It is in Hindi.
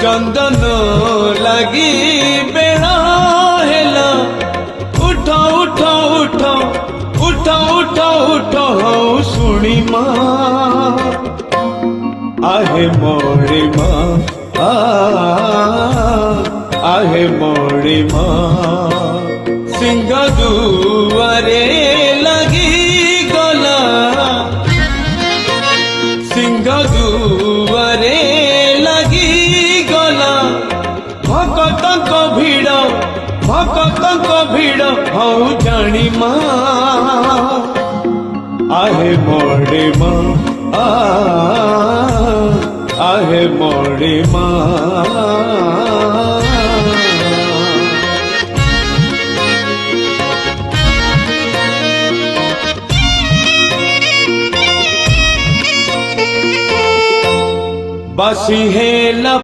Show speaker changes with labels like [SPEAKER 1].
[SPEAKER 1] चंदन लगी बेड़ा हेला उठ उठ उठ उठ उठ उठ हौ सुनी माँ आहे मोरी माँ आहे मोरी माँ सिंह दुआरे लगी गला सिंह दुआरे लगी गला भक्तक भीड़ हौ जानी माँ आहे मोरी माँ आहे मोरी माँ बासी है